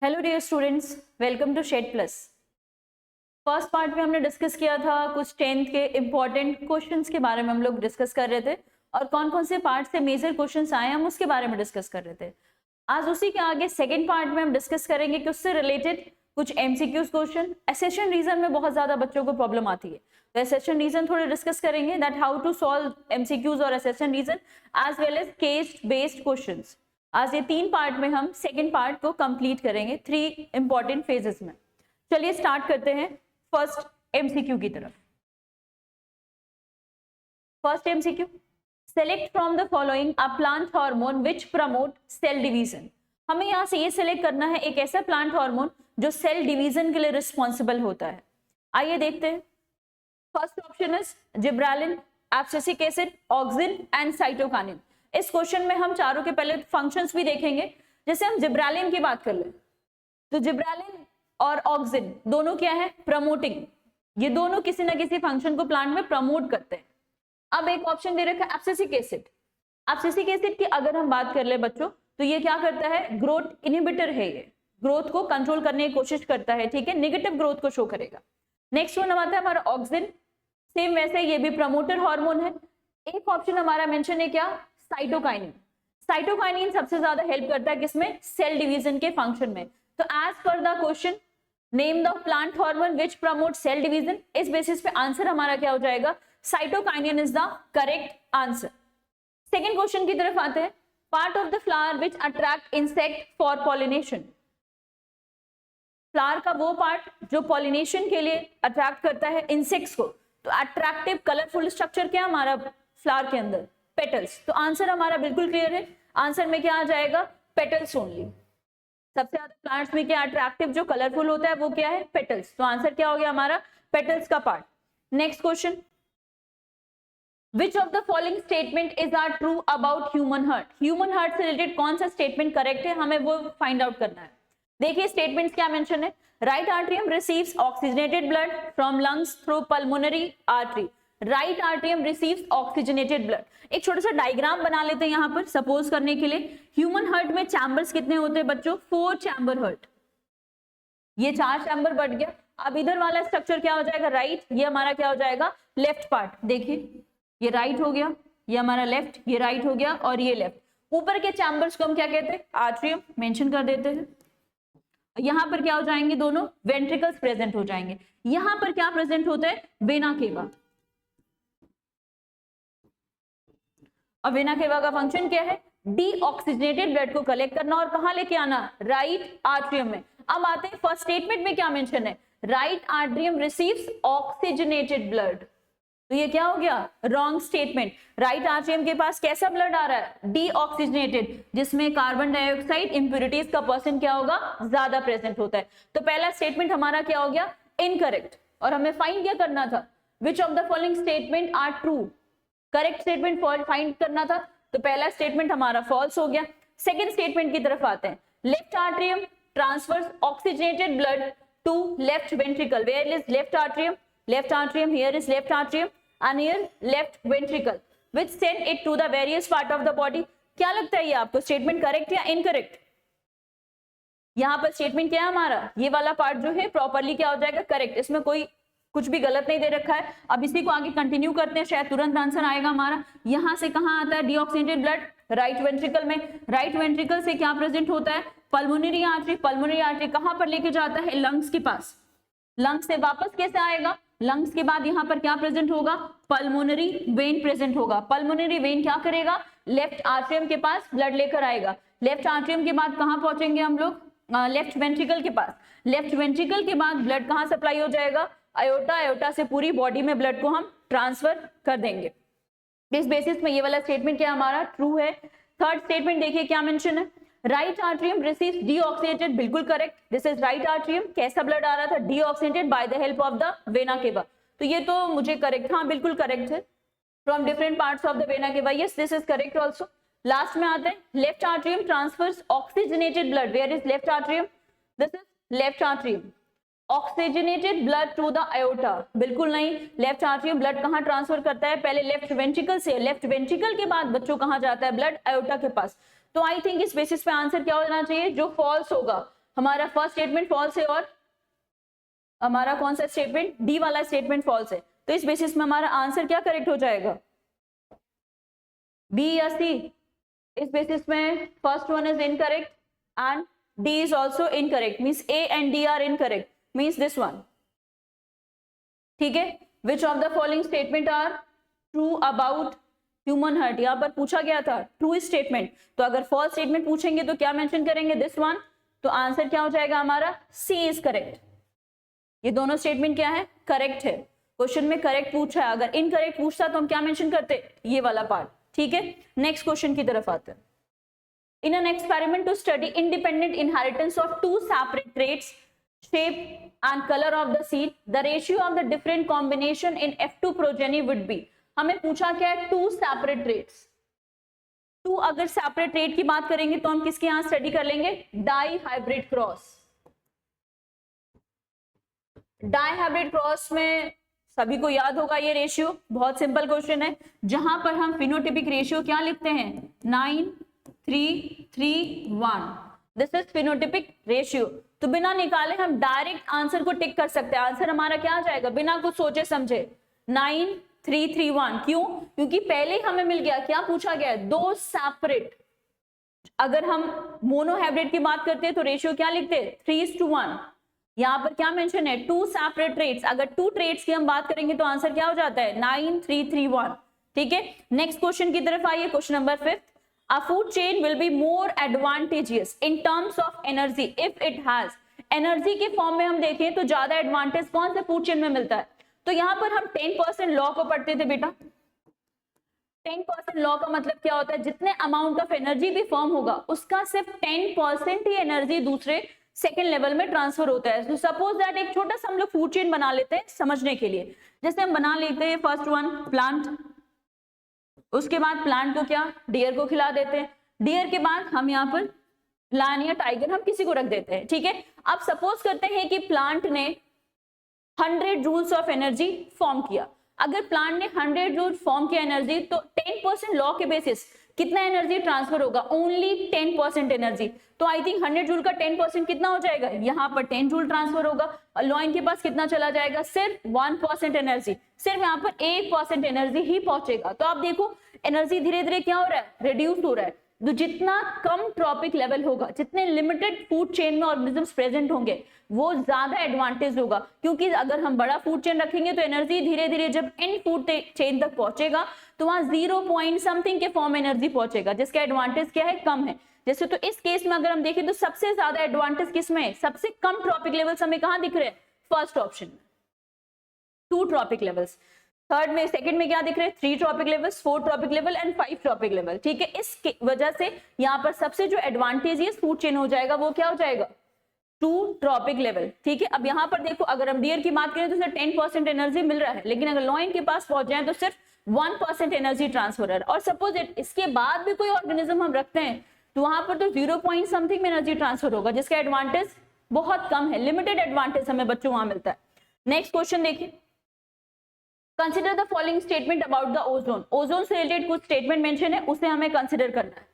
Hello dear students, welcome to shed plus. First part में हमने discuss किया था कुछ 10th के इम्पोर्टेंट क्वेश्चंस के बारे में हम लोग डिस्कस कर रहे थे और कौन कौन से पार्ट से मेजर क्वेश्चंस आए हम उसके बारे में डिस्कस कर रहे थे। आज उसी के आगे सेकेंड पार्ट में हम डिस्कस करेंगे कि उससे रिलेटेड कुछ एमसीक्यूज क्वेश्चन। एसेशन रीजन में बहुत ज्यादा बच्चों को प्रॉब्लम आती है, तो एसेशन रीजन थोड़े डिस्कस करेंगे, that how to solve MCQs और assertion reason as well as case based questions. आज ये 3 पार्ट में हम सेकेंड पार्ट को कंप्लीट करेंगे 3 इंपॉर्टेंट फेजेस में। चलिए स्टार्ट करते हैं फर्स्ट एमसीक्यू की तरफ। First MCQ, select from the following a plant hormone which promote cell division. हमें यहाँ से ये सिलेक्ट करना है एक ऐसा प्लांट हार्मोन जो सेल डिवीजन के लिए रिस्पॉन्सिबल होता है। आइए देखते हैं। First option is gibberellin, abscisic acid, auxin and cytokinin. इस क्वेश्चन में हम चारों के पहले फंक्शंस भी देखेंगे। जैसे हम जिब्रालिन की बात कर ले तो जिब्रालिन और ऑक्सिन दोनों क्या है, प्रमोटिंग। ये दोनों किसी ना किसी फंक्शन को प्लांट में प्रमोट करते हैं। अब एक ऑप्शन दे रखा है एब्सिसिक एसिड। एब्सिसिक एसिड की अगर हम बात कर ले बच्चों तो ये क्या करता है, ग्रोथ इनहिबिटर है। ये ग्रोथ को कंट्रोल करने की कोशिश करता है, ठीक है, नेगेटिव ग्रोथ को शो करेगा। नेक्स्ट वन आता है हमारा ऑक्सिन, सेम वैसे ये भी प्रमोटर हार्मोन है। एक ऑप्शन हमारा मेंशन है क्या, साइटोकाइनिन। साइटोकाइनिन सबसे ज्यादा हेल्प करता है किसमें, सेल डिवीजन के फंक्शन में। तो as per the question name the plant hormone which promote cell division, इस बेसिस पे आंसर हमारा क्या हो जाएगा, cytokinin is the correct answer. Second question की तरफ आते हैं। Part of the flower which attract insect for pollination. Flower का वो पार्ट जो पॉलिनेशन के लिए अट्रैक्ट करता है इंसेक्ट्स को। तो अट्रैक्टिव कलरफुल स्ट्रक्चर क्या हमारा फ्लावर के अंदर, पेटल्स। तो आंसर हमारा बिल्कुल क्लियर है, आंसर में क्या आ जाएगा, पेटल्स ओनली। सबसे ज्यादा प्लांट्स में क्या अट्रैक्टिव जो कलरफुल होता है वो क्या है, पेटल्स। तो आंसर क्या हो गया हमारा, पेटल्स का part. Next question, which of the following statement is are true about human heart. Human heart से रिलेटेड कौन सा स्टेटमेंट करेक्ट है, हमें वो फाइंड आउट करना है। देखिए स्टेटमेंट्स क्या मेंशन है, right atrium receives oxygenated blood from lungs through pulmonary artery. Right atrium receives oxygenated blood. एक छोटा सा डायग्राम बना लेते हैं यहाँ पर सपोज करने के लिए। ह्यूमन हार्ट में चैम्बर्स कितने होते हैं बच्चों, 4 चैम्बर हार्ट। ये 4 चैम्बर बढ़ गया। अब इधर वाला स्ट्रक्चर क्या हो जाएगा, राइट, ये हमारा क्या हो जाएगा, लेफ्ट पार्ट। देखिए ये राइट हो गया, ये हमारा लेफ्ट, ये राइट हो गया और ये लेफ्ट। ऊपर के चैम्बर्स को हम क्या कहते हैं, आर्टरियम, मेंशन कर देते हैं। यहाँ पर क्या हो जाएंगे, दोनों वेंट्रिकल्स प्रेजेंट हो जाएंगे। यहाँ पर क्या प्रेजेंट होता है, वेना केवा। और वेना केवा का फंक्शन क्या है, डीऑक्सीजनेटेड ब्लड को कलेक्ट करना और कहां लेके आना, राइट आर्टरियम में। अब आते हैं फर्स्ट स्टेटमेंट में क्या मेंशन है, right atrium receives oxygenated blood. तो ये क्या हो गया, रॉन्ग स्टेटमेंट। राइट आर्टरियम के पास कैसा ब्लड आ रहा है, डीऑक्सीजनेटेड, जिसमें कार्बन डाइऑक्साइड इंप्योरिटीज का परसेंट क्या होगा, ज्यादा प्रेजेंट होता है। तो पहला स्टेटमेंट हमारा क्या हो गया, इनकरेक्ट। और हमें फाइंड क्या करना था, which of the following statement are true. Correct statement find करना था, तो पहला स्टेटमेंट हमारा फॉल्स हो गया। सेकेंड स्टेटमेंट की तरफ आते हैं। Left atrium transfers oxygenated blood to left ventricle. Where is left atrium, left atrium, here is left atrium and here left ventricle which send it to the various part of the body। क्या लगता है ये आपको, statement correct या incorrect. यहाँ पर statement क्या है हमारा, ये वाला पार्ट जो है प्रॉपरली क्या हो जाएगा, करेक्ट। इसमें कोई कुछ भी गलत नहीं दे रखा है। अब इसी को आगे कंटिन्यू करते हैं, शायद तुरंत आंसर आएगा हमारा। यहाँ से कहाँ आता है डीऑक्सीजनेटेड ब्लड, राइट वेंट्रिकल में। राइट वेंट्रिकल से क्या प्रेजेंट होता है, पल्मोनरी आर्टरी। पल्मोनरी आर्टरी कहाँ पर लेके जाता है, लंग्स के पास। लंग्स से वापस कैसे आएगा, लंग्स के बाद यहाँ पर क्या प्रेजेंट होगा, पल्मोनरी वेन प्रेजेंट होगा। पल्मोनरी वेन क्या करेगा, लेफ्ट आर्टरियम के पास ब्लड लेकर आएगा। लेफ्ट आर्टरियम के बाद कहाँ पहुंचेंगे हम लोग, लेफ्ट वेंट्रिकल के पास। लेफ्ट वेंट्रिकल के बाद ब्लड कहाँ सप्लाई हो जाएगा, अयोटा। अयोटा से पूरी बॉडी में ब्लड को हम ट्रांसफर कर देंगे। इस बेसिस में ये वाला स्टेटमेंट क्या हमारा ट्रू है। थर्ड स्टेटमेंट देखिए क्या मेंशन है, राइट आर्टरियम रिसीव्स डीऑक्सीजनेटेड, बिल्कुल correct. This is right atrium. कैसा ब्लड आ रहा था, deoxygenated bye the help of the vena केवा। तो ये तो मुझे करेक्ट, हाँ बिल्कुल करेक्ट है। From different parts of the vena cava, yes this is correct also. Last में आते हैं, left atrium transfers oxygenated blood. Where is left atrium, this is left atrium. Oxygenated blood to the aorta, बिल्कुल नहीं। Left atrium blood कहाँ transfer करता है, पहले left ventricle से। लेफ्ट वेंट्रिकल के बाद बच्चों कहाँ जाता है, ब्लड अयोटा के पास। तो आई थिंक इस बेसिस पे आंसर क्या होना चाहिए, जो फॉल्स होगा, हमारा फर्स्ट स्टेटमेंट फॉल्स है और हमारा कौन सा स्टेटमेंट, डी वाला स्टेटमेंट फॉल्स है। तो इस बेसिस में हमारा आंसर क्या करेक्ट हो जाएगा, बी या सी। इस बेसिस में first one is incorrect and D is also incorrect, means A and D are incorrect, means this one. ठीक है, which of the following statement are true about human heart, यहाँ पर पूछा गया था ट्रू स्टेटमेंट, तो अगर फॉल्स स्टेटमेंट पूछेंगे तो क्या मेंशन करेंगे, दिस वन। तो आंसर क्या हो जाएगा हमारा, सी इज करेक्ट। ये दोनों स्टेटमेंट क्या है, करेक्ट है। क्वेश्चन में करेक्ट पूछा है, अगर इनकरेक्ट पूछता तो हम क्या मेंशन करते, ये वाला पार्ट। ठीक है, नेक्स्ट क्वेश्चन की तरफ आते हैं। In an experiment to study independent inheritance of two separate traits, shape and color of the seed, the ratio of the different combination in F2 progeny would be। हमें पूछा क्या है, टू सेपरेट ट्रेट्स। टू अगर separate trait की बात करेंगे तो हम किसके यहां स्टडी कर लेंगे, dihybrid cross. Dihybrid cross में सभी को याद होगा ये रेशियो, बहुत सिंपल क्वेश्चन है, जहां पर हम फिनोटिपिक रेशियो क्या लिखते हैं, 9 3 3 1, दिस इज फिनोटिपिक रेशियो। तो बिना निकाले हम डायरेक्ट आंसर को टिक कर सकते हैं। आंसर हमारा क्या आ जाएगा, बिना कुछ सोचे समझे 9 3 3 1। क्यों, क्योंकि पहले ही हमें मिल गया, क्या पूछा गया है, दो सेपरेट। अगर हम मोनो हाइब्रिड की बात करते हैं तो रेशियो क्या लिखते हैं, 3:1। यहाँ पर क्या मेंशन है, टू सेपरेट ट्रेट्स। अगर टू ट्रेट्स की हम बात करेंगे तो आंसर क्या हो जाता है, 9 3 3 1। ठीक है, नेक्स्ट क्वेश्चन की तरफ आइए, question number 5। A food chain will be more advantageous in terms of energy if it has। Energy के फॉर्म में हम देखें तो ज्यादा एडवांटेज कौन से फूड चेन में मिलता है। तो यहाँ पर हम 10% लॉ को पढ़ते थे बेटा। 10% लॉ का मतलब क्या होता है, जितने अमाउंट ऑफ एनर्जी भी फॉर्म होगा उसका सिर्फ 10% ही एनर्जी दूसरे सेकेंड लेवल में ट्रांसफर होता है। तो सपोज दैट एक छोटा सा हम लोग फूड चेन बना लेते हैं समझने के लिए। जैसे हम बना लेते हैं फर्स्ट वन प्लांट, उसके बाद प्लांट को क्या, डियर को खिला देते हैं। डियर के बाद हम यहाँ पर लायन या टाइगर हम किसी को रख देते हैं। ठीक है, अब सपोज करते हैं कि प्लांट ने 100 जूल्स ऑफ एनर्जी फॉर्म किया। अगर प्लांट ने 100 जूल फॉर्म किया एनर्जी, तो 10% लॉ के बेसिस कितना एनर्जी ट्रांसफर होगा, ओनली 10% एनर्जी। तो आई थिंक 100 जूल का 10% कितना हो जाएगा, यहाँ पर 10 जूल ट्रांसफर होगा। और लॉइन के पास कितना चला जाएगा, सिर्फ 1% एनर्जी, सिर्फ यहाँ पर 1% एनर्जी ही पहुंचेगा। तो आप देखो एनर्जी धीरे धीरे क्या हो रहा है, रिड्यूस हो रहा है। तो जितना कम ट्रॉपिक लेवल होगा, जितने लिमिटेड फूड चेन में ऑर्गेनिजम्स प्रेजेंट होंगे, वो ज्यादा एडवांटेज होगा। क्योंकि अगर हम बड़ा फूड चेन रखेंगे तो एनर्जी धीरे धीरे जब एंड फूड चेन तक पहुंचेगा तो वहां 0 पॉइंट समथिंग के फॉर्म एनर्जी पहुंचेगा, जिसका एडवांटेज क्या है, कम है। जैसे तो इस केस में अगर हम देखें तो सबसे ज्यादा एडवांटेज किसमें है, सबसे कम ट्रॉपिक लेवल्स हमें कहां दिख रहे हैं, फर्स्ट ऑप्शन में 2 ट्रॉपिक लेवल्स। थर्ड में, सेकंड में क्या दिख रहे हैं, 3 trophic levels, 4 trophic level and 5 trophic level. ठीक है, इस वजह से यहाँ पर सबसे जो एडवांटेजियस फूड चेन हो जाएगा वो क्या हो जाएगा, 2 ट्रॉपिक लेवल। ठीक है, अब यहाँ पर देखो अगर हम डियर की बात करें तो सिर्फ 10% एनर्जी मिल रहा है, लेकिन अगर लॉइन के पास पहुंच जाए तो सिर्फ 1% एनर्जी ट्रांसफर है। और सपोज इसके बाद भी कोई ऑर्गेनिज्म हम रखते हैं तो वहां पर तो 0 पॉइंट समथिंग में एनर्जी ट्रांसफर होगा, जिसका एडवांटेज बहुत कम है, लिमिटेड एडवांटेज हमें बच्चों वहां मिलता है। नेक्स्ट क्वेश्चन देखिए, consider the following statement about the ozone. Ozone से रिलेटेड कुछ स्टेटमेंट मेंशन है, उसे हमें कंसिडर करना है।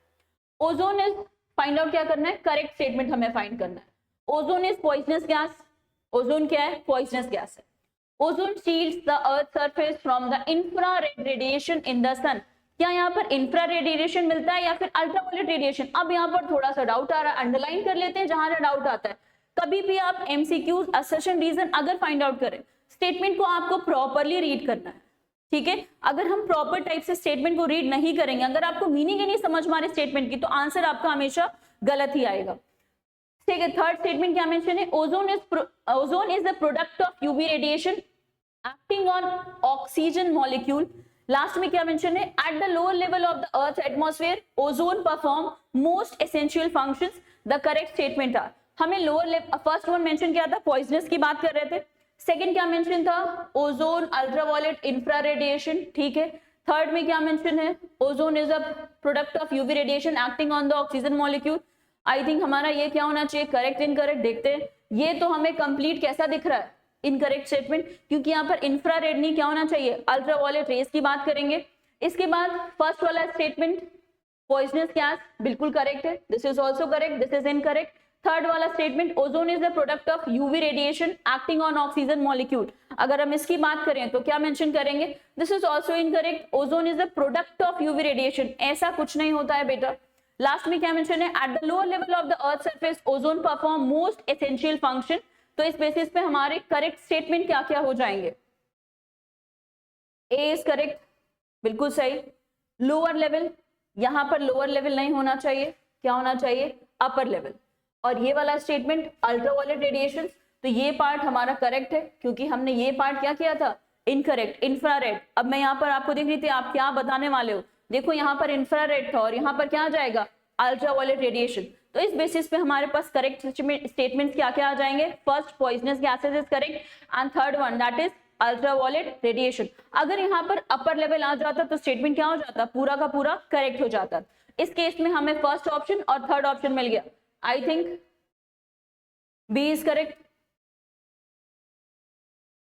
ओजोन इज, फाइंड आउट क्या करना है, करेक्ट स्टेटमेंट हमें फाइंड करना है। Ozone is poisonous gas. Ozone क्या है, पॉइजनस गैस है। Ozone shields the earth surface from the infrared radiation in the sun. क्या यहाँ पर इंफ्रारेड रेडिएशन मिलता है या फिर अल्ट्रावायलेट रेडिएशन। अब यहाँ पर थोड़ा सा डाउट आ रहा है, अंडरलाइन कर लेते हैं जहां डाउट आता है। कभी भी आप एमसीक्यूज, असर्शन, रीजन अगर फाइंड आउट करें, स्टेटमेंट को आपको प्रॉपरली रीड करना है। ठीक है, अगर हम प्रॉपर टाइप से स्टेटमेंट को रीड नहीं करेंगे, अगर आपको मीनिंग ही नहीं समझ में आ रही स्टेटमेंट की, तो आंसर आपका हमेशा गलत ही आएगा। ठीक है, थर्ड स्टेटमेंट क्या मेंशन है, ozone is the product of UV radiation acting on oxygen molecule. Last में क्या मेंशन है, at the lower level of the earth atmosphere ozone perform most essential functions. The correct statement था, हमें lower level, first one mention किया था, poisonous की बात कर रहे थे। सेकंड क्या मेंशन था, ओजोन, अल्ट्रावायलेट, इंफ्रा रेडिएशन। ठीक है, थर्ड में क्या मेंशन है, ozone is a product of UV radiation acting on the oxygen molecule. I think हमारा ये क्या होना चाहिए, करेक्ट इनकरेक्ट देखते हैं। ये तो हमें कंप्लीट कैसा दिख रहा है, इनकरेक्ट स्टेटमेंट, क्योंकि यहाँ पर इंफ्रारेड नहीं, क्या होना चाहिए, अल्ट्रावायलेट रेज की बात करेंगे। इसके बाद फर्स्ट वाला स्टेटमेंट पॉइजनस गैस बिल्कुल करेक्ट है, this is also correct, this is incorrect. Third वाला statement, ozone is the product of UV radiation acting on oxygen molecule, अगर हम इसकी बात करें तो क्या मेंशन करेंगे, this is also incorrect, ozone is the product of UV radiation, ऐसा कुछ नहीं होता है बेटा। लास्ट में क्या मेंशन है, at the lower level of the earth surface ozone perform most essential function, तो इस बेसिस पे हमारे करेक्ट स्टेटमेंट क्या क्या हो जाएंगे, ए इज करेक्ट, बिल्कुल सही। लोअर लेवल, यहां पर लोअर लेवल नहीं होना चाहिए, क्या होना चाहिए, अपर लेवल। और ये वाला स्टेटमेंट अल्ट्रावायलेट रेडिएशन, तो ये पार्ट हमारा करेक्ट है, क्योंकि हमने ये पार्ट क्या किया था, इनकरेक्ट, इंफ्रारेड। अब मैं यहाँ पर आपको देख रही थी आप क्या बताने वाले हो, देखो यहाँ पर इंफ्रारेड था और यहाँ पर क्या आ जाएगा, अल्ट्रावायलेट रेडिएशन। तो इस बेसिस पे हमारे पास करेक्ट स्टेटमेंट्स क्या क्या आ जाएंगे, first poisonous gases is correct and third one that is ultraviolet radiation. अगर यहाँ पर अपर लेवल आ जाता तो स्टेटमेंट क्या हो जाता, पूरा का पूरा करेक्ट हो जाता। इस केस में हमें फर्स्ट ऑप्शन और थर्ड ऑप्शन मिल गया, I think B is correct,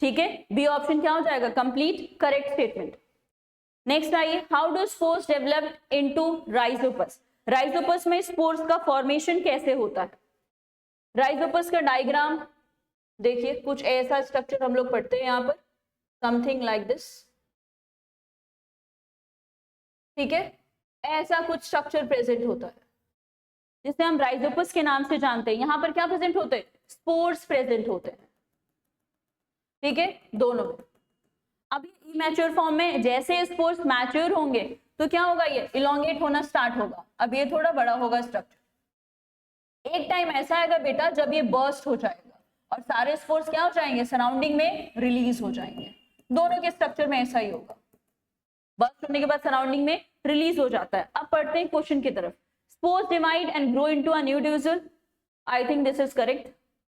ठीक है, बी ऑप्शन क्या हो जाएगा, कंप्लीट करेक्ट स्टेटमेंट। नेक्स्ट आइए, how do spores developed into Rhizopus, Rhizopus में स्पोर्स का फॉर्मेशन कैसे होता है, राइजोपस का डायग्राम देखिए, कुछ ऐसा स्ट्रक्चर हम लोग पढ़ते हैं यहाँ पर, समथिंग लाइक दिस, ठीक है, ऐसा कुछ स्ट्रक्चर प्रेजेंट होता है जिसे हम राइजोपस के नाम से जानते हैं। यहाँ पर क्या प्रेजेंट होते हैं, स्पोर्स प्रेजेंट होते हैं, ठीक है, दोनों में। अब ये इमैच्योर फॉर्म में, जैसे स्पोर्स मैच्योर होंगे तो क्या होगा, ये इलोंगेट होना स्टार्ट होगा, अब ये थोड़ा बड़ा होगा स्ट्रक्चर। एक टाइम ऐसा आएगा बेटा जब ये बर्स्ट हो जाएगा और सारे स्पोर्स क्या हो जाएंगे, सराउंडिंग में रिलीज हो जाएंगे। दोनों के स्ट्रक्चर में ऐसा ही होगा, बर्स्ट होने के बाद सराउंडिंग में रिलीज हो जाता है। अब पढ़ते हैं क्वेश्चन की तरफ, spores divide and grow into a new individual, I think this is correct,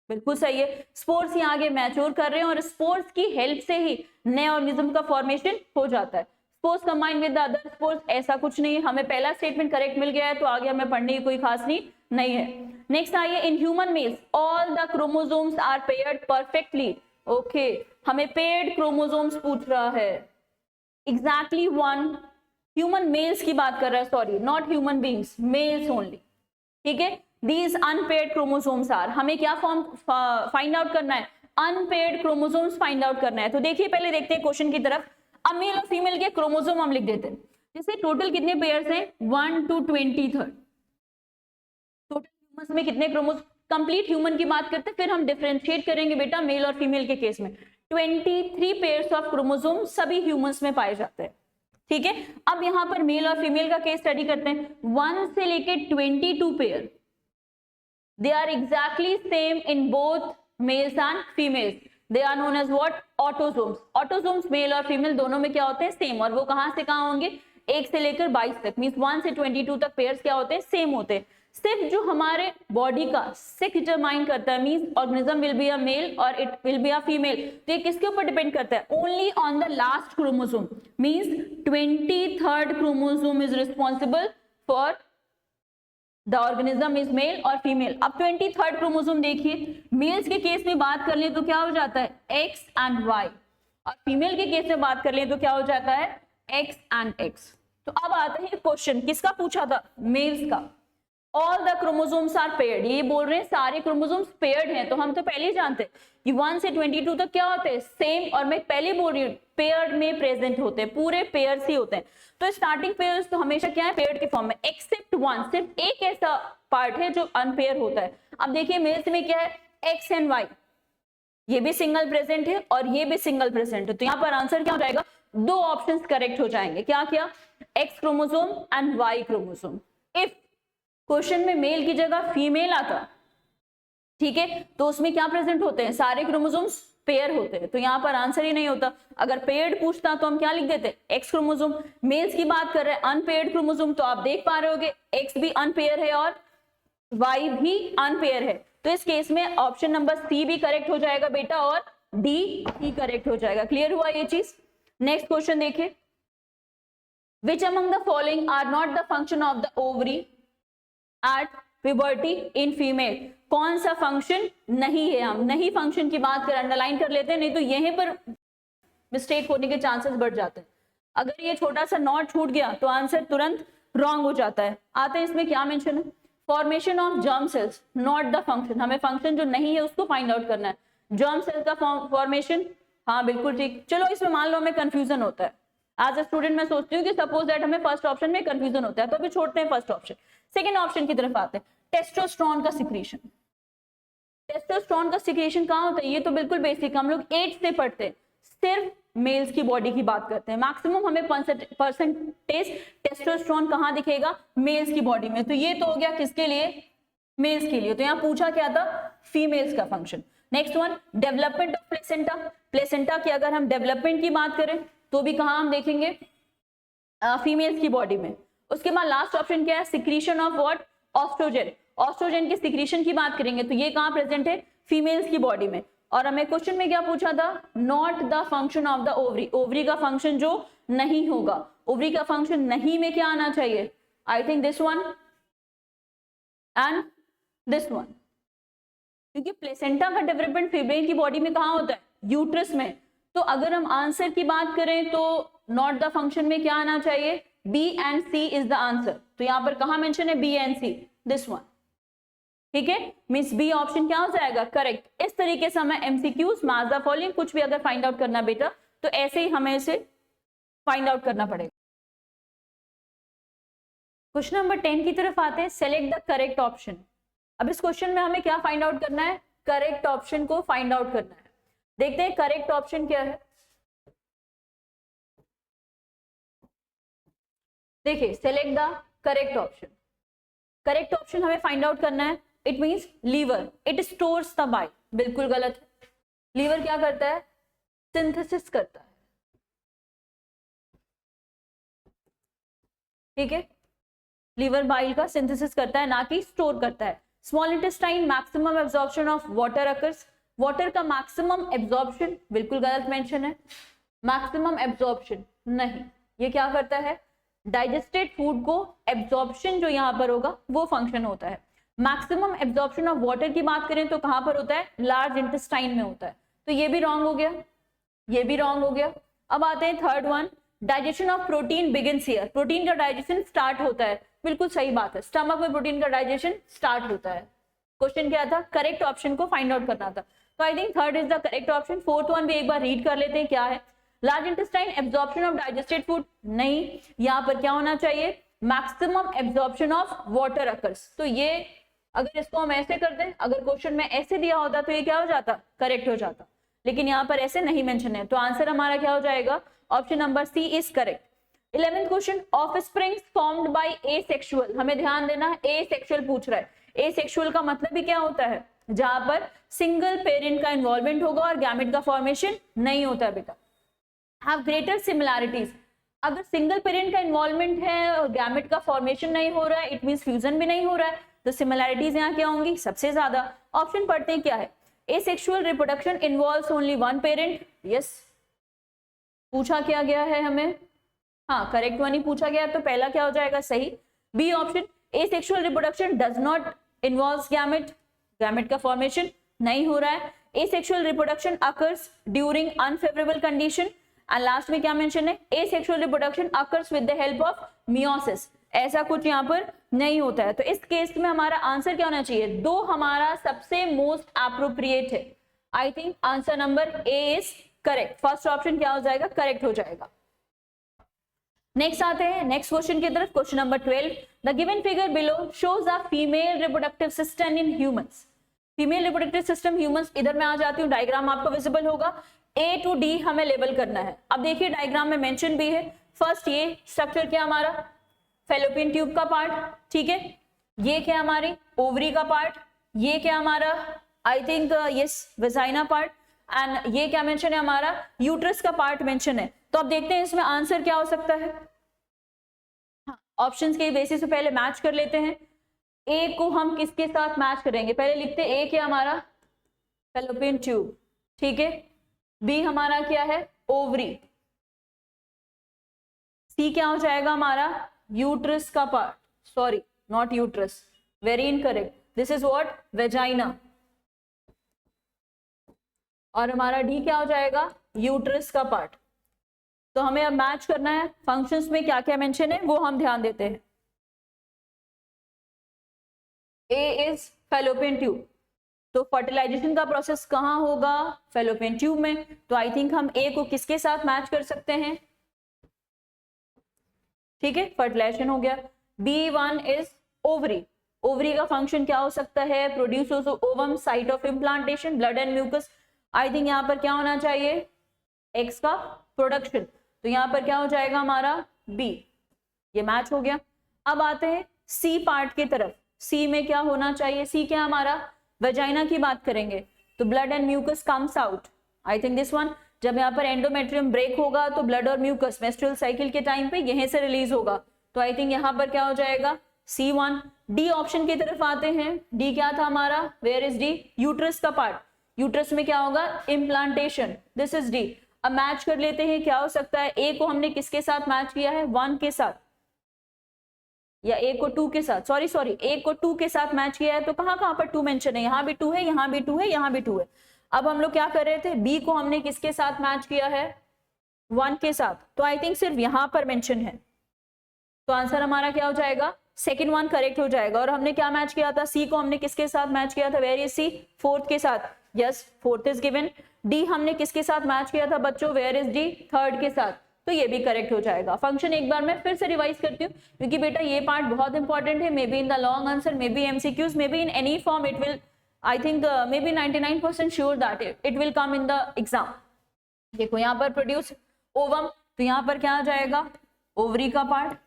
बिल्कुल सही है। स्पोर्स यहाँ आगे मैच्योर कर रहे हैं और स्पोर्स की हेल्प से ही नए ऑर्गेनिज्म का फॉर्मेशन हो जाता है। Spores combine with the other spores, ऐसा कुछ नहीं है, हमें पहला स्टेटमेंट करेक्ट मिल गया है तो आगे हमें पढ़ने की कोई खास नहीं है। नेक्स्ट आइए, in human males all the chromosomes are paired perfectly, okay, हमें पेयर्ड क्रोमोसोम्स पूछ रहा है, एग्जैक्टली वन, ह्यूमन मेल्स की बात कर रहा है, sorry not human beings, males only, ठीक है। These unpaired chromosomes are, हमें क्या फॉर्म फाइंड आउट करना है, अनपेयर्ड क्रोमोसोम्स फाइंड आउट करना है। तो देखिए पहले देखते हैं क्वेश्चन की तरफ, अब मेल और फीमेल के क्रोमोसोम हम लिख देते हैं, जैसे टोटल कितने पेयर्स हैं, 1 to 23, टोटल ह्यूमंस में कितने क्रोमोसोम, कंप्लीट ह्यूमन की बात करते हैं, फिर हम डिफरेंशिएट करेंगे बेटा मेल और फीमेल के केस में। 23 पेयर्स ऑफ क्रोमोसोम सभी ह्यूमंस में पाए जाते हैं, ठीक है। अब यहाँ पर मेल और फीमेल का केस स्टडी करते हैं, 1 से लेके 22 pair, they are exactly same in both males and females, they are known as what, autosomes, autosomes male और फीमेल दोनों में क्या होते हैं, सेम, और वो कहां से कहां होंगे, 1 से लेकर 22 तक, मींस 1 से 22 तक पेयर्स क्या होते हैं, सेम होते हैं। सिर्फ जो हमारे बॉडी का सेक्स डिटरमाइन करता है, means organism will be a male और it will be a female, तो ये किसके ऊपर डिपेंड करता है, only on the last chromosome, means 23rd chromosome is responsible for the organism is male और फीमेल। अब 23rd क्रोमोसोम देखिए, मेल्स के केस में बात कर लें तो क्या हो जाता है, X एंड Y, और फीमेल के केस में बात कर लें तो क्या हो जाता है, X एंड X। तो अब आता है क्वेश्चन, किसका पूछा था, मेल्स का। All the chromosomes are paired, ये बोल रहे हैं सारे क्रोमोसोम्स पेयर्ड हैं, तो हम तो पहले ही जानते हैं कि 1 से 22 तक क्या होते हैं, सेम, और मैं पहले बोल रही हूँ पेयर्ड में प्रेजेंट होते हैं, पूरे पेयर्स ही होते हैं। तो स्टार्टिंग पेयर्स तो हमेशा क्या है, पेयर्ड के फॉर्म में, एक्सेप्ट 1, सिर्फ एक ऐसा पार्ट है जो अनपेयर होता है। अब देखिए मेल्स में क्या है, X एंड Y, ये भी सिंगल प्रेजेंट है और ये भी सिंगल प्रेजेंट है, तो यहाँ पर आंसर क्या हो जाएगा, 2 ऑप्शंस करेक्ट हो जाएंगे, क्या क्या, X chromosome and Y chromosome. If question में मेल की जगह फीमेल आता, ठीक है, तो उसमें क्या प्रेजेंट होते हैं, सारे क्रोमोसोम्स पेयर होते हैं, तो यहाँ पर आंसर ही नहीं होता। अगर पेयर्ड पूछता तो हम क्या लिख देते, X क्रोमोसोम। मेल्स की बात कर रहे हैं अनपेयर्ड क्रोमोसोम, तो आप देख पा रहे होगे X भी अनपेयर है और Y भी अनपेयर है, तो इस केस में ऑप्शन नंबर C भी करेक्ट हो जाएगा बेटा और D ही करेक्ट हो जाएगा। क्लियर हुआ ये चीज। नेक्स्ट क्वेश्चन देखिए, which among the following are not the function of the ovary at puberty in female, कौन सा फंक्शन नहीं है, हम नहीं फंक्शन की बात करें, अंडरलाइन कर लेते हैं, नहीं तो यहीं पर मिस्टेक होने के चांसेस बढ़ जाते हैं। अगर ये छोटा सा नॉट छूट गया तो आंसर तुरंत रॉन्ग हो जाता है। आते हैं इसमें क्या मेंशन है, formation of germ cells, not the function, हमें फंक्शन जो नहीं है उसको फाइंड आउट करना है। जर्म सेल्स का फॉर्मेशन, हाँ बिल्कुल ठीक। चलो इसमें मान लो हमें कंफ्यूजन होता है, एज अ स्टूडेंट मैं सोचती हूँ कि सपोज दैट हमें फर्स्ट ऑप्शन में कंफ्यूजन होता है, तो अभी छोड़ते हैं फर्स्ट ऑप्शन, सेकंड ऑप्शन की तरफ आते हैं। टेस्टोस्टेरोन का सिक्रीशन, टेस्टोस्टेरोन का सिक्रीशन कहाँ होता है, ये तो बिल्कुल बेसिक हम लोग 8 से पढ़ते हैं, सिर्फ मेल्स की बॉडी की बात करते हैं। मैक्सिमम हमें परसेंटेज टेस्टोस्टेरोन कहाँ दिखेगा, मेल्स की बॉडी में। तो ये तो हो गया किसके लिए, मेल्स के लिए। तो यहाँ पूछा क्या था, फीमेल्स का function. Next one, development of placenta, placenta की अगर हम डेवलपमेंट की बात करें तो भी कहाँ हम देखेंगे, फीमेल्स की बॉडी में। उसके बाद लास्ट ऑप्शन क्या है, secretion of what, oestrogen, oestrogen के सिक्रीशन की बात करेंगे तो ये कहाँ प्रेजेंट है, फीमेल्स की बॉडी में। और हमें क्वेश्चन में क्या पूछा था, not the function of the ovary, ovary का फंक्शन जो नहीं होगा, ओवरी का फंक्शन नहीं में क्या आना चाहिए, आई think this one and this one, क्योंकि प्लेसेंटा का डेवलपमेंट फीमेल की बॉडी में कहाँ होता है, यूट्रस में। तो अगर हम आंसर की बात करें तो नॉट द फंक्शन में क्या आना चाहिए, B and C is the answer. तो यहाँ पर कहाँ मेंशन है, B and C, this one, ठीक है। मींस बी ऑप्शन क्या हो जाएगा, करेक्ट। इस तरीके से हमें एमसीक्यूज, मैच द फॉलोइंग, कुछ भी अगर फाइंड आउट करना बेटा तो ऐसे ही हमें इसे फाइंड आउट करना पड़ेगा। क्वेश्चन नंबर 10 की तरफ आते हैं, सेलेक्ट द करेक्ट ऑप्शन। अब इस क्वेश्चन में हमें क्या फाइंड आउट करना है, करेक्ट ऑप्शन को फाइंड आउट करना है। देखते हैं करेक्ट ऑप्शन क्या है। देखिए select the correct option, correct option हमें फाइंड आउट करना है। It means liver, it stores the bile, बिल्कुल गलत है। लीवर क्या करता है, सिंथेसिस करता है, ठीक है। लीवर बाइल का सिंथेसिस करता है, ना कि स्टोर करता है। Small intestine maximum absorption of water occurs, water का मैक्सिमम एब्जॉर्प्शन, बिल्कुल गलत मेंशन है। मैक्सिमम एब्जॉर्प्शन नहीं, ये क्या करता है, डाइजेस्टेड फूड को एब्जॉर्प्शन जो यहाँ पर होगा वो फंक्शन होता है। मैक्सिमम एब्जॉर्प्शन ऑफ वाटर की बात करें तो कहाँ पर होता है, लार्ज इंटेस्टाइन में होता है। तो ये भी रॉन्ग हो गया, ये भी रॉन्ग हो गया। अब आते हैं third one, digestion of protein begins here, protein का डाइजेशन स्टार्ट होता है, बिल्कुल सही बात है, स्टमक में प्रोटीन का डाइजेशन स्टार्ट होता है। क्वेश्चन क्या था, करेक्ट ऑप्शन को फाइंड आउट करना था, तो I think third is the correct option. Fourth one भी एक बार रीड कर लेते हैं क्या है, large intestine absorption of digested food नहीं, यहाँ पर क्या होना चाहिए, maximum absorption of water occurs. तो ये अगर इसको हम ऐसे कर दें, अगर क्वेश्चन में ऐसे दिया होता तो ये क्या हो जाता, करेक्ट हो जाता, लेकिन यहाँ पर ऐसे नहीं मेंशन है, तो आंसर हमारा क्या हो जाएगा, option number C is correct. 11th question, offsprings formed by asexual, हमें ध्यान देना है एसेक्सुअल पूछ रहा है। एसेक्सुअल का मतलब भी क्या होता है, जहां पर सिंगल पेरेंट का इन्वॉल्वमेंट होगा और गैमेट का फॉर्मेशन नहीं होता है बेटा। हैव ग्रेटर सिमिलैरिटीज, अगर सिंगल पेरेंट का इन्वॉल्वमेंट है और गैमेट का फॉर्मेशन नहीं हो रहा है, इट मींस फ्यूजन भी नहीं हो रहा है, तो सिमिलैरिटीज यहाँ क्या होंगी, सबसे ज्यादा। ऑप्शन पढ़ते हैं क्या है, asexual reproduction involves only one parent, yes पूछा क्या गया है हमें, हाँ करेक्ट वन ही पूछा गया, तो पहला क्या हो जाएगा, सही। B option, asexual reproduction does not involves gamete, gamete का फॉर्मेशन नहीं हो रहा है। Asexual reproduction occurs during unfavourable condition, and last में क्या मेंशन है, asexual reproduction occurs with the help of meiosis, ऐसा कुछ यहाँ पर नहीं होता है। तो इस केस में हमारा आंसर क्या होना चाहिए, दो हमारा सबसे मोस्ट एप्रोप्रिएट है। I think answer number A is correct, first option क्या हो जाएगा, करेक्ट हो जाएगा। नेक्स्ट आते हैं नेक्स्ट क्वेश्चन की तरफ, question number 12, the given figure below shows a female reproductive system in humans, female reproductive system humans, इधर मैं आ जाती हूँ, डायग्राम आपको विजिबल होगा, ए टू डी हमें लेबल करना है। अब देखिए डायग्राम में मेंशन भी है, फर्स्ट ये स्ट्रक्चर क्या हमारा, फैलोपियन ट्यूब का पार्ट, ठीक है, ये क्या हमारी ओवरी का पार्ट, ये क्या हमारा I think yes vagina part, and ये क्या मेंशन है हमारा, यूट्रस का पार्ट मेंशन है। तो अब देखते हैं इसमें आंसर क्या हो सकता है। हाँ, ऑप्शंस के बेसिस पे पहले मैच कर लेते हैं। ए को हम किसके साथ मैच करेंगे, पहले लिखते हैं ए क्या हमारा फैलोपियन ट्यूब, ठीक है, बी हमारा क्या है ओवरी, सी क्या हो जाएगा हमारा यूट्रस का part, sorry not uterus, very incorrect, this is what vagina, और हमारा डी क्या हो जाएगा यूट्रस का पार्ट। तो हमें अब मैच करना है, फंक्शंस में क्या क्या मेंशन है वो हम ध्यान देते हैं। ए इज फैलोपियन ट्यूब, तो फर्टिलाइजेशन का प्रोसेस कहाँ होगा? फैलोपियन ट्यूब में। तो आई थिंक हम ए को किसके साथ मैच कर सकते हैं? ठीक है, फर्टिलाइजेशन हो गया। B1 इज ओवरी, ओवरी का फंक्शन क्या हो सकता है? Produce ovum, site of implantation, blood and mucus. I think यहाँ पर क्या होना चाहिए? एक्स का प्रोडक्शन, तो यहाँ पर क्या हो जाएगा हमारा? बी, ये मैच हो गया। अब आते हैं सी पार्ट की तरफ। सी में क्या होना चाहिए? सी क्या हमारा? वेजाइना की बात करेंगे, तो blood and mucus comes out, I think this one. जब यहाँ पर एंडोमेट्रियम ब्रेक होगा तो ब्लड और म्यूकस मेंस्ट्रुअल साइकिल के टाइम पे यहीं से रिलीज होगा, तो आई थिंक यहाँ पर क्या हो जाएगा? C1। डी ऑप्शन की तरफ आते हैं। डी क्या था हमारा? Where is D? यूट्रस का पार्ट। यूट्रस में क्या होगा? Implantation, this is D. अब मैच कर लेते हैं, क्या हो सकता है? ए को हमने किसके साथ मैच किया है? 1 के साथ, या ए को 2 के साथ, सॉरी ए को 2 के साथ मैच किया है, तो कहां कहां पर 2 मेंशन है? यहाँ भी 2 है, यहाँ भी 2 है, यहाँ भी 2 है। अब हम लोग क्या कर रहे थे? बी को हमने किसके साथ मैच किया है? 1 के साथ, तो आई थिंक सिर्फ यहां पर मेंशन है, तो आंसर हमारा क्या हो जाएगा? सेकंड वन करेक्ट हो जाएगा। और हमने क्या मैच किया था? सी को हमने किसके साथ मैच किया था? Where is C? 4th के साथ, yes 4th is given. D हमने किसके साथ मैच किया था बच्चों? Where is D? 3rd के साथ, तो ये भी करेक्ट हो जाएगा। फंक्शन एक बार मैं फिर से रिवाइज करती हूँ, क्योंकि बेटा ये पार्ट बहुत इंपॉर्टेंट है। May be in the long answer, may be MCQs, may be in any form, it will, I think may be 99% sure that it will come in the exam. देखो यहाँ पर प्रोड्यूस ओवम, तो यहाँ पर क्या आ जाएगा? Ovary का part.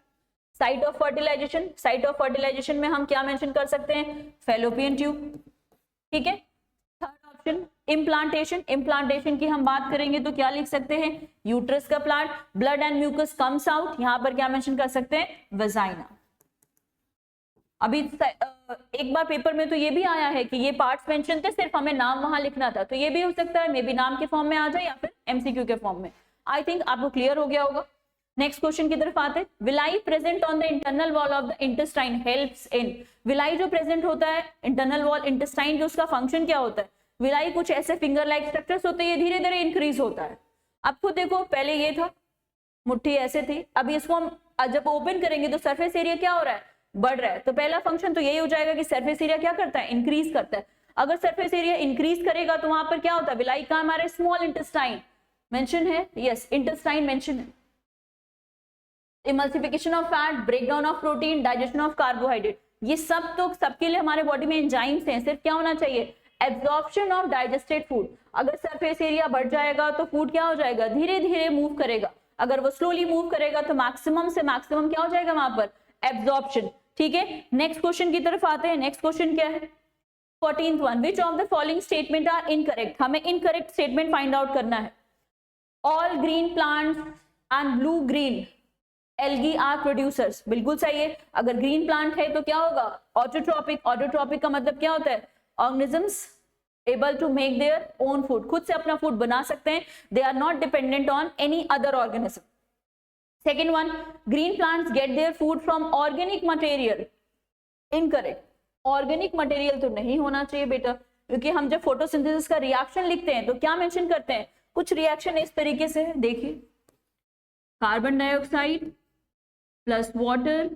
Site of fertilisation, site of fertilisation में हम क्या मेंशन कर सकते हैं? फैलोपियन ट्यूब, ठीक है। थर्ड ऑप्शन इम्प्लांटेशन, इम्प्लांटेशन की हम बात करेंगे तो क्या लिख सकते हैं? यूट्रस का plant. Blood and mucus comes out, यहाँ पर क्या मेंशन कर सकते हैं? वेजाइना। अभी एक बार पेपर में तो ये भी आया है कि ये पार्ट्स मेंशन थे, सिर्फ हमें नाम वहां लिखना था, तो ये भी हो सकता है मे बी नाम के फॉर्म में आ जाए या फिर एमसीक्यू के फॉर्म में। आई थिंक आपको क्लियर हो गया होगा। नेक्स्ट क्वेश्चन की तरफ आते हैं। Villi present on the internal wall of the intestine helps in. Villi जो प्रेजेंट होता है इंटरनल वॉल इंटेस्टाइन, जो उसका फंक्शन क्या होता है? विलाई कुछ ऐसे फिंगर लाइक स्ट्रक्चर्स होते हैं, ये धीरे धीरे इंक्रीज होता है। अब खुद देखो, पहले ये था, मुट्ठी ऐसे थी, अभी इसको हम जब ओपन करेंगे तो सरफेस एरिया क्या हो रहा है? बढ़ रहा है। तो पहला फंक्शन तो यही हो जाएगा कि सरफेस एरिया क्या करता है? इंक्रीज करता है। अगर सरफेस एरिया इंक्रीज करेगा तो वहां पर क्या होता है? विलाई का हमारे स्मॉल इंटेस्टाइन मेंशन है, यस इंटेस्टाइन मेंशन है। Emulsification of fat, breakdown of protein, digestion of carbohydrate, ये सब तो सबके लिए हमारे बॉडी में एंजाइम्स हैं। सिर्फ क्या होना चाहिए? Absorption of digested food. अगर सरफेस एरिया बढ़ जाएगा तो फूड क्या हो जाएगा? धीरे धीरे मूव करेगा। अगर वो स्लोली मूव करेगा तो मैक्सिमम से मैक्सिमम क्या हो जाएगा वहां पर? एब्जॉर्प्शन, ठीक है। नेक्स्ट क्वेश्चन की तरफ आते हैं। नेक्स्ट क्वेश्चन क्या है? 14th one, which of the following statement are incorrect. हमें इनकरेक्ट स्टेटमेंट फाइंड आउट करना है। All green plants and blue green algae are producers, बिल्कुल सही है। अगर ग्रीन प्लांट है तो क्या होगा? ऑटोट्रॉपिक। ऑटोट्रॉपिक का मतलब क्या होता है? Organisms able to make their own food, खुद से अपना फूड बना सकते हैं। They are not dependent on any other organism. Second one, green plants get their food from organic material, incorrect. Organic material तो नहीं होना चाहिए बेटा, क्योंकि हम जब फोटोसिंथेसिस का रिएक्शन लिखते हैं तो क्या मेंशन करते हैं? कुछ रिएक्शन इस तरीके से है, देखिए, carbon dioxide plus water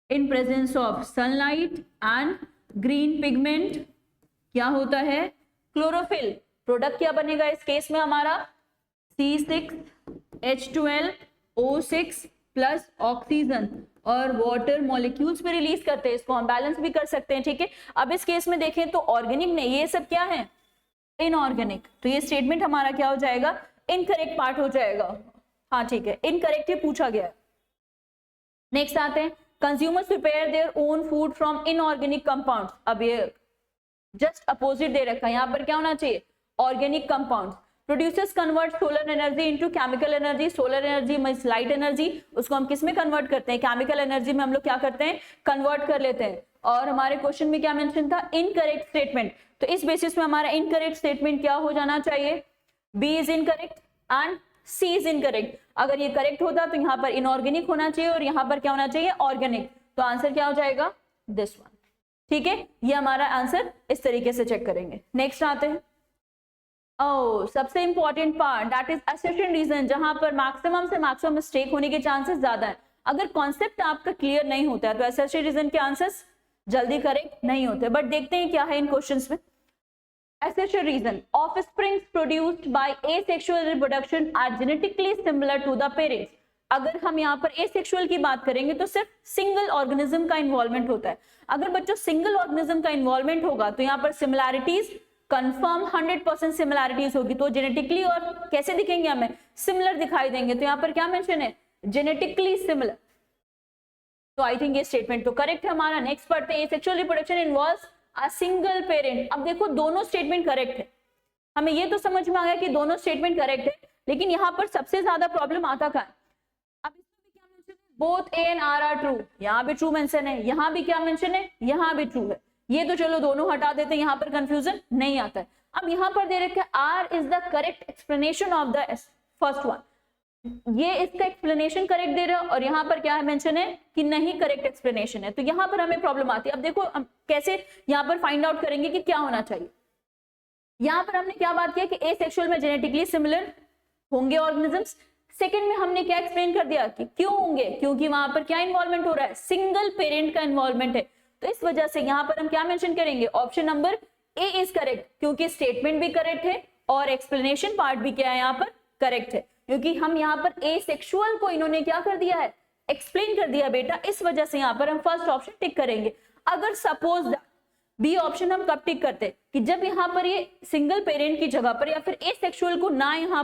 in presence of sunlight and green pigment क्या होता है? क्लोरोफिल। प्रोडक्ट क्या बनेगा इस केस में हमारा? C6H12O6 प्लस ऑक्सीजन और वाटर मॉलिक्यूल्स भी रिलीज करते हैं। इसको हम बैलेंस भी कर सकते हैं, ठीक है। अब इस केस में देखें तो ऑर्गेनिक नहीं, ये सब क्या है? इनऑर्गेनिक। तो ये स्टेटमेंट हमारा क्या हो जाएगा? इनकरेक्ट पार्ट हो जाएगा। हाँ ठीक है, इनकरेक्ट ही पूछा गया। नेक्स्ट आते हैं, consumers prepare their own food from inorganic compounds. अब ये जस्ट अपोजिट दे रखा है, यहाँ पर क्या होना चाहिए? Organic compounds. Producers convert solar energy into chemical energy. Solar energy means light energy, उसको हम किस में कन्वर्ट करते हैं? केमिकल एनर्जी में हम लोग क्या करते हैं? कन्वर्ट कर लेते हैं। और हमारे क्वेश्चन में क्या मेंशन था? Incorrect statement. तो इस बेसिस में हमारा इनकरेक्ट स्टेटमेंट क्या हो जाना चाहिए? B is incorrect and C is incorrect. अगर ये करेक्ट होता तो यहाँ पर इनऑर्गेनिक होना चाहिए और यहाँ पर क्या होना चाहिए? ऑर्गेनिक। तो आंसर क्या हो जाएगा? दिस वन, ठीक है। ये हमारा आंसर इस तरीके से चेक करेंगे। नेक्स्ट आते हैं, सबसे important part, that is assertion reason, जहां पर मैक्सिमम से मैक्सिमम मिस्टेक होने के चांसेस ज्यादा है। अगर कॉन्सेप्ट आपका क्लियर नहीं होता है तो असर्शन रीजन के आंसर्स जल्दी करेक्ट नहीं होते, बट देखते हैं क्या है इन क्वेश्चंस में। Essential reason offsprings produced by asexual reproduction are genetically similar to the parents। अगर हम यहाँ पर asexual की बात करेंगे तो सिर्फ सिंगल ऑर्गेनिज्म का इन्वॉल्वमेंट होता है। अगर बच्चों सिंगल ऑर्गेनिज्म का इन्वॉल्वमेंट होगा तो यहाँ पर सिमिलैरिटीज कंफर्म 100% सिमिलैरिटीज होगी, तो जेनेटिकली और कैसे दिखेंगे हमें, सिमिलर दिखाई देंगे। तो यहाँ पर क्या मेंशन है, जेनेटिकली सिमिलर। तो आई थिंक ये स्टेटमेंट तो करेक्ट है हमारा। नेक्स्ट पढ़ते हैं, sexual reproduction involves a single parent. अब देखो दोनों स्टेटमेंट करेक्ट है, हमें ये तो समझ में आ गया कि दोनों स्टेटमेंट करेक्ट है, लेकिन यहाँ पर सबसे ज्यादा प्रॉब्लम आता कहाँ है। अब इसमें भी क्या मेंशन है, both A and R true, यहाँ भी ट्रू मेंशन है, यहाँ भी क्या मेंशन है, यहाँ भी ट्रू है। ये तो चलो दोनों हटा देते हैं, यहाँ पर कंफ्यूजन नहीं आता है। अब यहाँ पर दे रखा है R is the correct explanation of the first one, ये इसका एक्सप्लेनेशन करेक्ट दे रहा है, और यहाँ पर क्या है मेंशन है कि नहीं करेक्ट एक्सप्लेनेशन है। तो यहाँ पर हमें प्रॉब्लम आती है। अब देखो हम कैसे यहाँ पर फाइंड आउट करेंगे कि क्या होना चाहिए। यहाँ पर हमने क्या बात किया कि एसेक्सुअल में जेनेटिकली सिमिलर होंगे ऑर्गेनिजम्स। सेकंड में हमने क्या एक्सप्लेन कर दिया कि क्यों होंगे, क्योंकि वहां पर क्या इन्वॉल्वमेंट हो रहा है, सिंगल पेरेंट का इन्वॉल्वमेंट है। तो इस वजह से यहाँ पर हम क्या मेंशन करेंगे, option number A is correct, क्योंकि स्टेटमेंट भी करेक्ट है और एक्सप्लेनेशन पार्ट भी क्या है यहाँ पर करेक्ट है, क्योंकि हम यहाँ पर एसेक्सुअल को इन्होंने क्या कर दिया है, एक्सप्लेन कर दिया बेटा। इस वजह से यहाँ पर हम फर्स्ट ऑप्शन टिक करेंगे। अगर सपोज बी ऑप्शन हम कब टिक करते कि जब यहाँ पर ये सिंगल पेरेंट की जगह पर या फिर एसेक्सुअल को ना यहाँ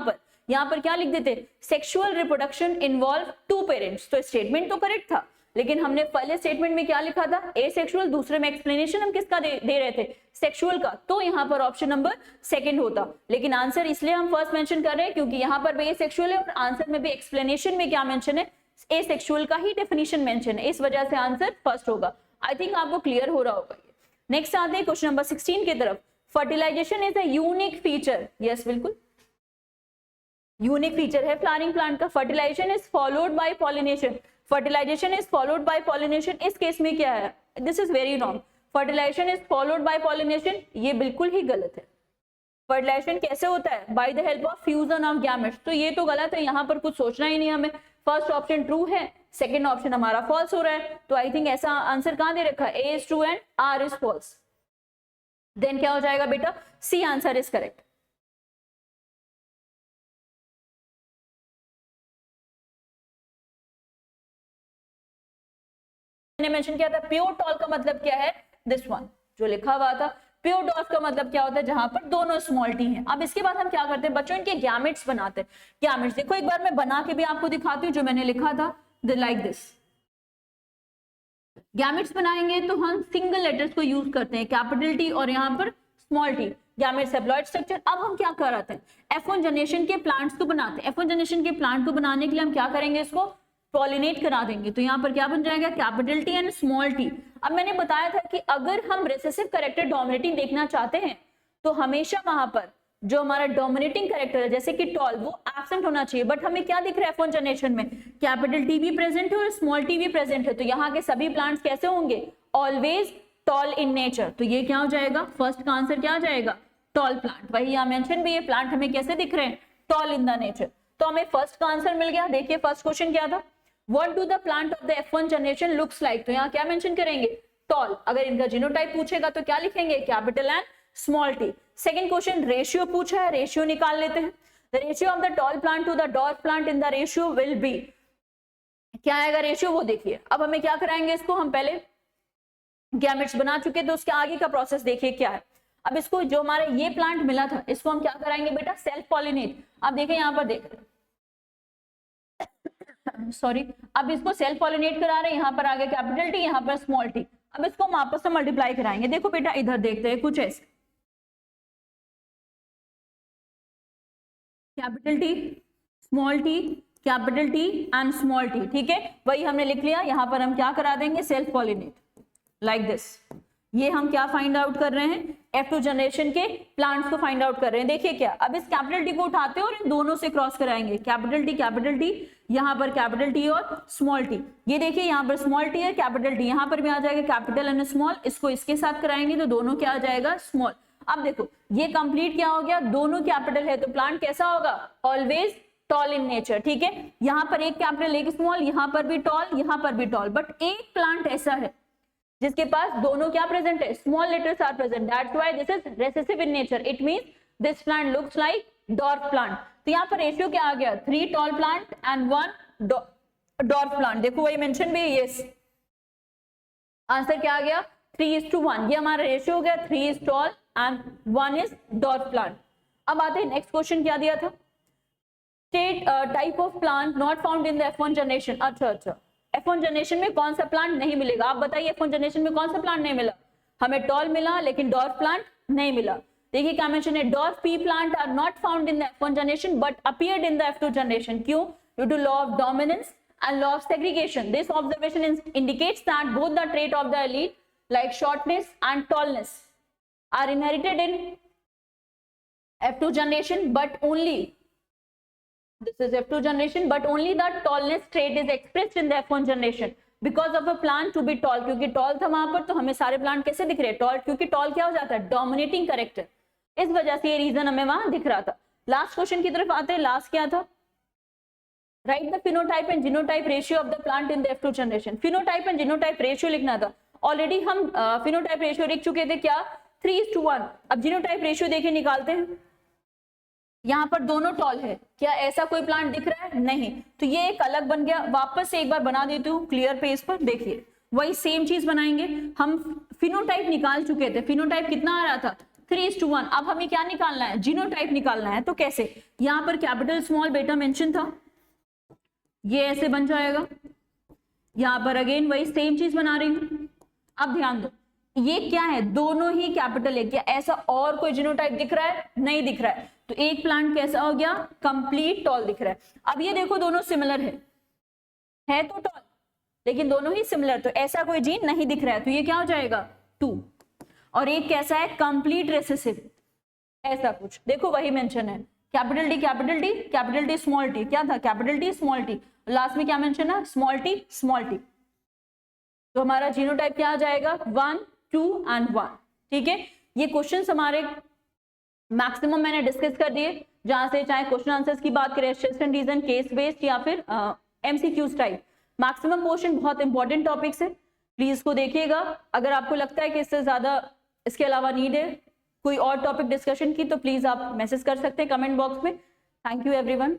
पर क्या लिख देते, sexual reproduction involve two parents. तो स्टेटमेंट तो करेक्ट था, लेकिन हमने पहले स्टेटमेंट में क्या लिखा था, एसेक्सुअल, दूसरे में एक्सप्लेनेशन हम किसका दे रहे थे, सेक्सुअल का। तो यहाँ पर ऑप्शन नंबर सेकंड होता, लेकिन आंसर इसलिए हम फर्स्ट मेंशन कर रहे हैं क्योंकि यहाँ पर भी एसेक्सुअल है और आंसर में भी एक्सप्लेनेशन में क्या मेंशन है, एसेक्सुअल का ही डेफिनेशन मेंशन है। इस वजह से आंसर फर्स्ट होगा। आई थिंक आपको क्लियर हो रहा होगा। नेक्स्ट आते हैं क्वेश्चन नंबर 16 की तरफ। Fertilisation is a unique feature, yes बिल्कुल यूनिक फीचर है फ्लावरिंग प्लांट का। Fertilisation is followed by pollination, fertilisation is followed by pollination. इस केस में क्या है, this is very wrong. Fertilisation is followed by pollination, ये बिल्कुल ही गलत है। फर्टिलाइजेशन कैसे होता है, by the help of fusion of gametes, तो ये तो गलत है, यहाँ पर कुछ सोचना ही नहीं हमें। फर्स्ट ऑप्शन ट्रू है, सेकंड ऑप्शन हमारा फॉल्स हो रहा है। तो आई थिंक ऐसा आंसर कहां दे रखा है, A is true and R is false. Then क्या हो जाएगा बेटा, सी आंसर इज करेक्ट। मैंने मेंशन किया था प्योर टॉल का मतलब क्या है, दिस वन जो लिखा हुआ था। प्योर डॉट का मतलब क्या होता है, जहां पर दोनों स्मॉल टी हैं। अब इसके बाद हम क्या करते हैं बच्चों, इनके गैमेट्स बनाते हैं। गैमेट्स देखो एक बार मैं बना के भी आपको दिखाती हूँ, जो मैंने लिखा था लाइक दिस। गैमेट्स बनाएंगे तो हम सिंगल लेटर्स को यूज करते हैं, कैपिटल टी और यहाँ पर small T. Gametes haploid structure. अब हम क्या कराते हैं, F1 जनरेशन के प्लांट्स को बनाते हैं। F1 जनरेशन के प्लांट को बनाने के लिए हम क्या करेंगे, इसको पॉलिनेट करा देंगे। तो यहाँ पर क्या बन जाएगा, capital T and small T. अब मैंने बताया था कि अगर हम रिसेसिव कैरेक्टर डोमिनेटिंग देखना चाहते हैं तो हमेशा वहां पर जो हमारा डोमिनेटिंग कैरेक्टर है जैसे कि टॉल, वो एब्सेंट होना चाहिए। बट हमें क्या दिख रहा है F1 जनरेशन में, कैपिटल टी भी प्रेजेंट है और स्मॉल टी भी प्रेजेंट है। तो यहाँ के सभी प्लांट्स कैसे होंगे, ऑलवेज टॉल इन नेचर। तो ये क्या हो जाएगा, फर्स्ट का आंसर क्या आ जाएगा, टॉल प्लांट। वही यहाँ मेंशन भी है, प्लांट हमें कैसे दिख रहे हैं, टॉल इन द नेचर। तो हमें फर्स्ट का आंसर मिल गया। देखिए फर्स्ट क्वेश्चन क्या था, what do the plant of the F1 generation looks like. तो यहाँ क्या मेंशन करेंगे, टॉल। अगर इनका जीनोटाइप पूछेगा तो क्या लिखेंगे, capital and small T. Second question ratio पूछा है, रेशियो निकाल लेते हैं। The ratio of the tall plant to the dwarf plant in the ratio will be, क्या आएगा रेशियो, वो देखिए। अब हमें क्या कराएंगे, इसको हम पहले गैमेट्स बना चुके तो उसके आगे का प्रोसेस देखिए क्या है। अब इसको जो हमारा ये प्लांट मिला था इसको हम क्या कराएंगे बेटा, सेल्फ पॉलिनेट। अब देखें यहाँ पर देख सॉरी, अब इसको सेल्फ पॉलिनेट करा रहे हैं। यहाँ पर आगे कैपिटल टी, यहाँ पर स्मॉल टी। अब इसको हम आपस में मल्टीप्लाई कराएंगे। देखो बेटा इधर देखते हैं कुछ ऐसे, capital T, small T, capital T and small T. ठीक है, वही हमने लिख लिया। यहाँ पर हम क्या करा देंगे, सेल्फ पॉलिनेट लाइक दिस। ये हम क्या फाइंड आउट कर रहे हैं, F2 जनरेशन के प्लांट्स को फाइंड आउट कर रहे हैं। देखिए क्या, अब इस कैपिटल टी को उठाते हैं और इन दोनों से क्रॉस कराएंगे, कैपिटल टी, यहाँ पर कैपिटल टी और स्मॉल टी। ये देखिए यहाँ पर स्मॉल टी है, कैपिटल टी, यहाँ पर भी आ जाएगा कैपिटल एंड स्मॉल। इसको इसके साथ कराएंगे तो दोनों क्या आ जाएगा, स्मॉल। अब देखो ये कंप्लीट क्या हो गया, दोनों कैपिटल है तो प्लांट कैसा होगा, ऑलवेज टॉल इन नेचर। ठीक है, यहाँ पर एक कैपिटल एक स्मॉल, यहाँ पर भी टॉल, यहाँ पर भी टॉल। बट एक प्लांट ऐसा है जिसके पास दोनों क्या प्रेजेंट है, small letters are present, that's why this is recessive in nature, it means this plant looks like dwarf plant. तो यहाँ पर रेशियो क्या आ गया, 3 tall plant and 1 dwarf plant. देखो वही मेंशन भी है, यस आंसर क्या आ गया, 3:1। ये हमारा रेशियो हो गया, 3 is tall and 1 is dwarf plant. अब आते हैं नेक्स्ट क्वेश्चन, क्या दिया था, state type of plant not found in the F1 generation. अच्छा F1 जनरेशन में कौन सा प्लांट नहीं मिलेगा, आप बताइए F1 जनरेशन में कौन सा प्लांट नहीं मिला, हमें टॉल मिला लेकिन डॉर्फ प्लांट नहीं मिला। देखिए क्या मेंशन है, dwarf pea plant are not found in the F1 generation but appeared in the F2 generation. क्यों, due to law of dominance and law of segregation. This observation indicates that both the trait of the elite like shortness and tallness are inherited in F2 generation, but only this is F2 generation, but only the tallness trait is expressed in the F1 generation because of a plant to be tall। क्योंकि tall था वहां पर, तो हमें सारे plant कैसे दिख रहे हैं, tall, क्योंकि tall क्या हो जाता है, dominating character, इस वजह से ये रीजन हमें वहां दिख रहा था। लास्ट क्वेश्चन की तरफ आते हैं, लास्ट क्या था, right the phenotype and genotype ratio of the plant in the F2 generation. Phenotype and genotype ratio लिखना था, ऑलरेडी हम फिनोटाइप रेशियो लिख चुके थे, क्या 3:1। अब जीनोटाइप रेशियो देखिए निकालते हैं, यहाँ पर दोनों टॉल है, क्या ऐसा कोई प्लांट दिख रहा है, नहीं, तो ये एक अलग बन गया। वापस से एक बार बना देती हूँ क्लियर पेज पर, देखिए वही सेम चीज बनाएंगे। हम फिनोटाइप निकाल चुके थे, फिनोटाइप कितना आ रहा था, 3:1। अब हमें क्या निकालना है, जीनोटाइप निकालना है। तो कैसे, यहाँ पर कैपिटल स्मॉल बेटा मेंशन था, ये ऐसे बन जाएगा, यहाँ पर अगेन वही सेम चीज बना रही हूं। अब ध्यान दो, ये क्या है, दोनों ही कैपिटल है, क्या ऐसा और कोई जीनोटाइप दिख रहा है, नहीं दिख रहा है। तो एक प्लांट कैसा हो गया, कंप्लीट टॉल दिख रहा है। अब ये देखो दोनों सिमिलर है तो टॉल, लेकिन दोनों ही सिमिलर, तो ऐसा कोई जीन नहीं दिख रहा है, तो ये क्या हो जाएगा 2। और एक कैसा है, कंप्लीट रिसेसिव, ऐसा कुछ, देखो वही मेंशन है, capital D capital D capital D small T, क्या था capital D small T, last में क्या मेंशन है, स्मॉल टी स्मॉल टी। तो हमारा जीनोटाइप क्या आ जाएगा, 1, 2 एंड 1। ठीक है, ये क्वेश्चंस हमारे मैक्सिमम मैंने डिस्कस कर दिए, जहां से चाहे क्वेश्चन आंसर्स की बात करें, स्टेशन रीजन, केस बेस्ड या फिर MCQs टाइप, मैक्सिमम पोर्शन बहुत इंपॉर्टेंट टॉपिक्स है, प्लीज इसको देखिएगा। अगर आपको लगता है कि इससे ज्यादा इसके अलावा नीड है कोई और टॉपिक डिस्कशन की, तो प्लीज आप मैसेज कर सकते हैं कमेंट बॉक्स में। Thank you everyone.